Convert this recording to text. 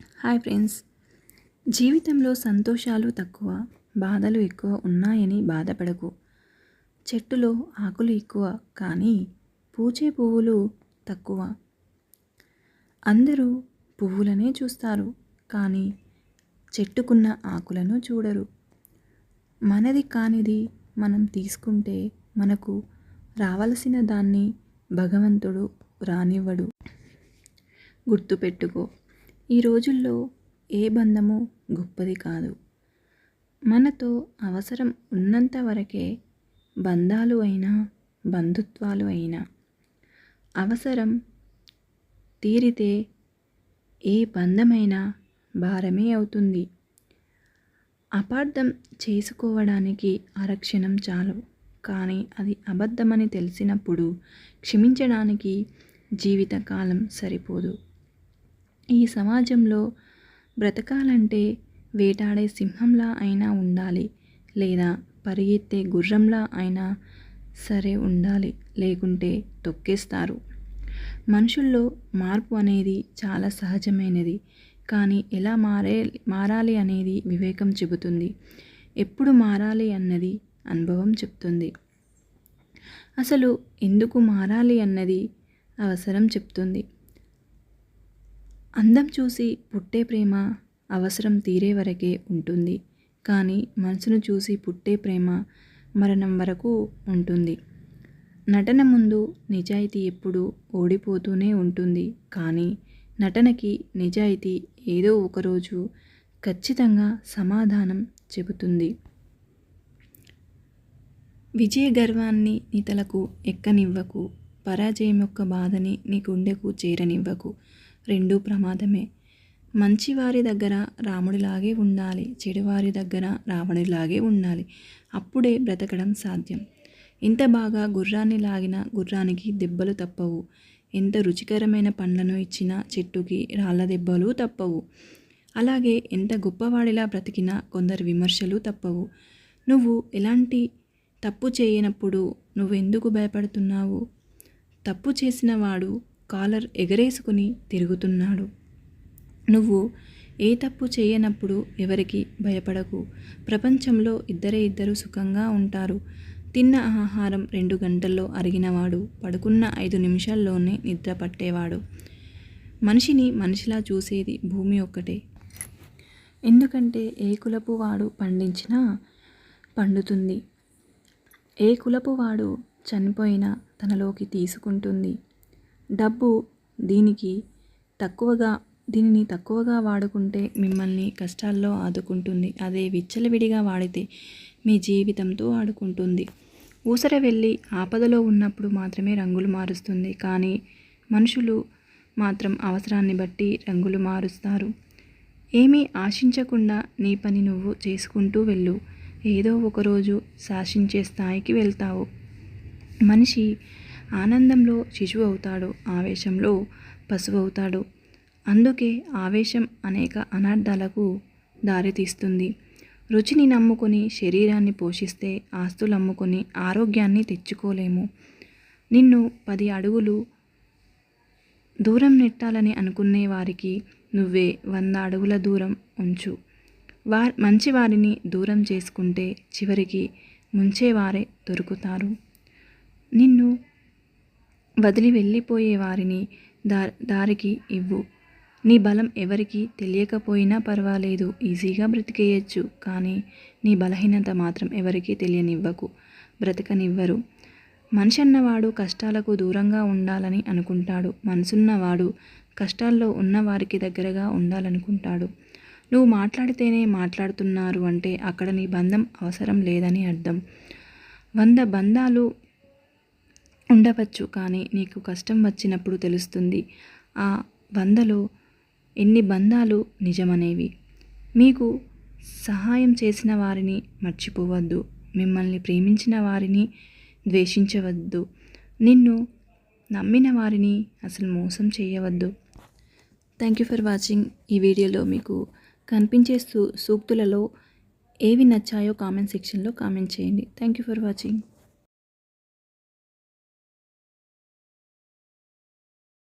Hi friends. జీవితంలో సంతోషాలు తక్కువ, బాధలు ఎక్కువ ఉన్నాయని బాధపడకు. చెట్టులో ఆకులు ఎక్కువ కానీ పూచే పువ్వులు తక్కువ. అందరూ పువ్వులనే చూస్తారు కానీ చెట్టుకున్న ఆకులను చూడరు. మనది కానిది మనం తీసుకుంటే మనకు రావలసిన దాన్ని భగవంతుడు రానివ్వడు. గుర్తుపెట్టుకో, ఈ రోజుల్లో ఏ బంధము గొప్పది కాదు. మనతో అవసరం ఉన్నంత వరకే బంధాలు అయినా బంధుత్వాలు అయినా. అవసరం తీరితే ఏ బంధమైనా భారమే అవుతుంది. అపార్థం చేసుకోవడానికి అరక్షణం చాలు, కానీ అది అబద్ధమని తెలిసినప్పుడు క్షమించడానికి జీవితకాలం సరిపోదు. ఈ సమాజంలో బ్రతకాలంటే వేటాడే సింహంలా అయినా ఉండాలి, లేదా పరిగెత్తే గుర్రంలా అయినా సరే ఉండాలి, లేకుంటే తొక్కేస్తారు. మనుషుల్లో మార్పు అనేది చాలా సహజమైనది, కానీ ఎలా మారాలి అనేది వివేకం చెబుతుంది. ఎప్పుడు మారాలి అన్నది అనుభవం చెప్తుంది. అసలు ఎందుకు మారాలి అన్నది అవసరం చెప్తుంది. అందం చూసి పుట్టే ప్రేమ అవసరం తీరే వరకే ఉంటుంది, కానీ మనసును చూసి పుట్టే ప్రేమ మరణం వరకు ఉంటుంది. నటన ముందు నిజాయితీ ఎప్పుడూ ఓడిపోతూనే ఉంటుంది, కానీ నటనకి నిజాయితీ ఏదో ఒకరోజు ఖచ్చితంగా సమాధానం చెబుతుంది. విజయ గర్వాన్ని నీ తలకు ఎక్కనివ్వకు, పరాజయం యొక్క బాధని నీ గుండెకు చేరనివ్వకు. రెండూ ప్రమాదమే. మంచివారి దగ్గర రాముడిలాగే ఉండాలి, చెడువారి దగ్గర రావణుడిలాగే ఉండాలి. అప్పుడే బ్రతకడం సాధ్యం. ఎంత బాగా గుర్రాన్ని లాగినా గుర్రానికి దెబ్బలు తప్పవు. ఎంత రుచికరమైన పండ్లను ఇచ్చినా చెట్టుకి రాళ్ళ దెబ్బలు తప్పవు. అలాగే ఎంత గొప్పవాడిలా బ్రతికినా కొందరు విమర్శలు తప్పవు. నువ్వు ఎలాంటి తప్పు చేయనప్పుడు నువ్వెందుకు భయపడుతున్నావు? తప్పు చేసిన వాడు కాలర్ ఎగరేసుకుని తిరుగుతున్నాడు. నువ్వు ఏ తప్పు చేయనప్పుడు ఎవరికి భయపడకు. ప్రపంచంలో ఇద్దరు సుఖంగా ఉంటారు. తిన్న ఆహారం 2 గంటల్లో అరిగినవాడు, పడుకున్న 5 నిమిషాల్లోనే నిద్ర పట్టేవాడు. మనిషిని మనిషిలా చూసేది భూమి ఒక్కటే. ఎందుకంటే ఏ కులపు వాడు పండించినా పండుతుంది, ఏ కులపు వాడు చనిపోయినా తనలోకి తీసుకుంటుంది. డబ్బు దీనిని తక్కువగా వాడుకుంటే మిమ్మల్ని కష్టాల్లో ఆదుకుంటుంది. అదే విచ్చలవిడిగా వాడితే మీ జీవితంతో ఆడుకుంటుంది. ఊసర వెళ్ళి ఆపదలో ఉన్నప్పుడు మాత్రమే రంగులు మారుస్తుంది, కానీ మనుషులు మాత్రం అవసరాన్ని బట్టి రంగులు మారుస్తారు. ఏమీ ఆశించకుండా నీ పని నువ్వు చేసుకుంటూ వెళ్ళు. ఏదో ఒకరోజు శాసించే స్థాయికి వెళ్తావు. మనిషి ఆనందంలో శిశువు అవుతాడు, ఆవేశంలో పశువు అవుతాడు. అందుకే ఆవేశం అనేక అనర్థాలకు దారితీస్తుంది. రుచిని నమ్ముకొని శరీరాన్ని పోషిస్తే ఆస్తులు అమ్ముకొని ఆరోగ్యాన్ని తెచ్చుకోలేము. నిన్ను 10 అడుగులు దూరం నెట్టాలని అనుకునే వారికి నువ్వే 100 అడుగుల దూరం ఉంచు. మంచి వారిని దూరం చేసుకుంటే చివరికి ముంచేవారే దొరుకుతారు. నిన్ను వదిలి వెళ్ళిపోయే వారిని దారికి ఇవ్వు. నీ బలం ఎవరికి తెలియకపోయినా పర్వాలేదు, ఈజీగా బ్రతికేయచ్చు. కానీ నీ బలహీనత మాత్రం ఎవరికీ తెలియనివ్వకు, బ్రతకనివ్వరు. మనిషి అన్నవాడు కష్టాలకు దూరంగా ఉండాలని అనుకుంటాడు. మనసున్నవాడు కష్టాల్లో ఉన్నవారికి దగ్గరగా ఉండాలనుకుంటాడు. నువ్వు మాట్లాడితేనే మాట్లాడుతున్నారు అంటే అక్కడ నీ బంధం అవసరం లేదని అర్థం. 100 బంధాలు ఉండవచ్చు, కానీ నీకు కష్టం వచ్చినప్పుడు తెలుస్తుంది ఆ 100లో ఎన్ని బంధాలు నిజమనేవి. మీకు సహాయం చేసిన వారిని మర్చిపోవద్దు, మిమ్మల్ని ప్రేమించిన వారిని ద్వేషించవద్దు, నిన్ను నమ్మిన వారిని అసలు మోసం చేయవద్దు. Thank you for watching. ఈ వీడియోలో మీకు కనిపించే సూక్తులలో ఏవి నచ్చాయో కామెంట్ సెక్షన్లో కామెంట్ చేయండి. Thank you for watching.